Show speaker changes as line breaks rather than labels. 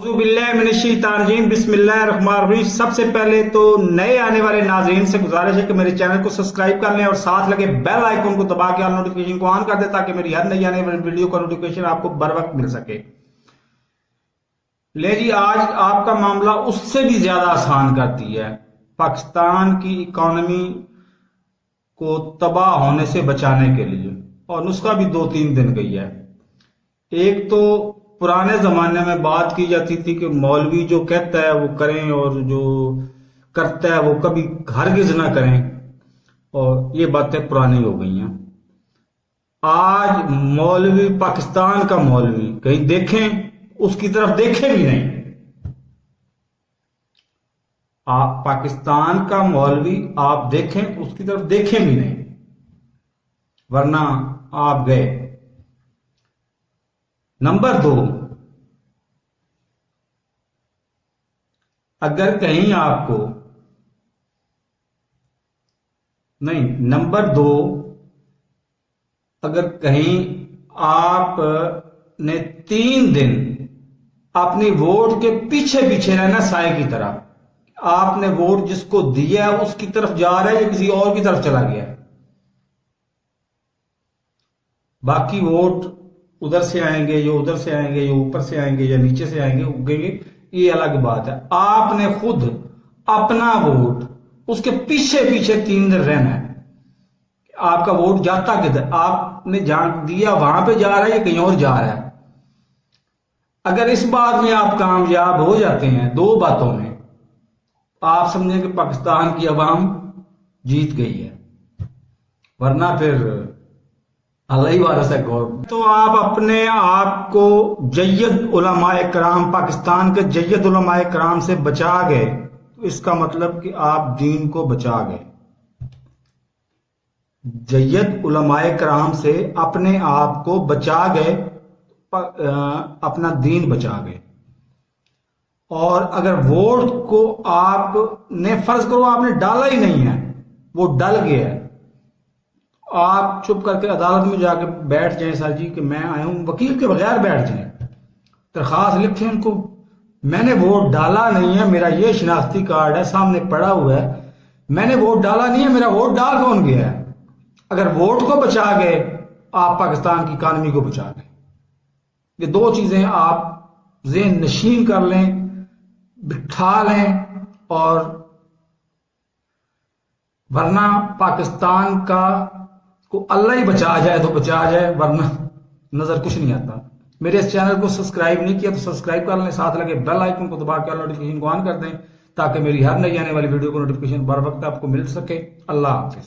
बिस्मिल्लाहिर्रहमानिर्रहीम। सबसे पहले तो नए आने वाले नाज़रीन से गुजारिश है कि मेरे चैनल को सब्सक्राइब कर लें और साथ लगे बेल आइकन को दबा के ऑल नोटिफिकेशन को ऑन कर दें ताकि मेरी हर नई आने वाली वीडियो का नोटिफिकेशन आपको बर वक्त मिल सके। ले जी, आज आपका मामला उससे भी ज्यादा आसान करती है। पाकिस्तान की इकोनॉमी को तबाह होने से बचाने के लिए, और नुस्खा भी 2-3 दिन गई है। एक तो पुराने जमाने में बात की जाती थी कि मौलवी जो कहता है वो करें और जो करता है वो कभी हरगिज ना करें, और ये बातें पुरानी हो गई हैं। आज मौलवी, पाकिस्तान का मौलवी कहीं देखें उसकी तरफ देखें भी नहीं। आप पाकिस्तान का मौलवी आप देखें तो उसकी तरफ देखें भी नहीं, वरना आप गए। नंबर 2, अगर कहीं आपको नहीं, नंबर 2, अगर कहीं आपने 3 दिन अपनी वोट के पीछे पीछे रहना, साए की तरह, आपने वोट जिसको दिया है उसकी तरफ जा रहा है या किसी और की तरफ चला गया है। बाकी वोट उधर से आएंगे, या उधर से आएंगे, या ऊपर से आएंगे, या नीचे से आएंगे, उगेंगे, ये अलग बात है। आपने खुद अपना वोट उसके पीछे पीछे 3 दिन रहना है। आपका वोट जाता किधर, आपने जान दिया वहां पे जा रहा है या कहीं और जा रहा है। अगर इस बात में आप कामयाब हो जाते हैं, 2 बातों में, आप समझें कि पाकिस्तान की अवाम जीत गई है, वरना फिर अल्लाह ही वारिस है गौर। तो आप अपने आप को जय्यद उलमाए कराम, पाकिस्तान के जय्यद उलमाए कराम से बचा गए, तो इसका मतलब कि आप दीन को बचा गए। जय्यद उलमाए कराम से अपने आप को बचा गए, अपना दीन बचा गए। और अगर वोट को आपने, फर्ज करो आपने डाला ही नहीं है, वो डल गया है, आप चुप करके अदालत में जाके बैठ जाएं, सर जी कि मैं आया हूं, वकील के बगैर बैठ जाएं, दरखास्त लिखें उनको, मैंने वोट डाला नहीं है, मेरा ये शिनाख्ती कार्ड है सामने पड़ा हुआ है, मैंने वोट डाला नहीं है, मेरा वोट डाल कौन गया है। अगर वोट को बचा गए, आप पाकिस्तान की इकानमी को बचा गए। ये 2 चीजें आप ज़हन नशीन कर लें, बिठा लें, और वरना पाकिस्तान का को अल्लाह ही बचा जाए तो बचा जाए, वरना नजर कुछ नहीं आता। मेरे इस चैनल को सब्सक्राइब नहीं किया तो सब्सक्राइब कर लें, साथ लगे बेल आइकन को दबा के नोटिफिकेशन को ऑन कर दें ताकि मेरी हर नई आने वाली वीडियो को नोटिफिकेशन बर वक्त आपको मिल सके। अल्लाह हाफिज।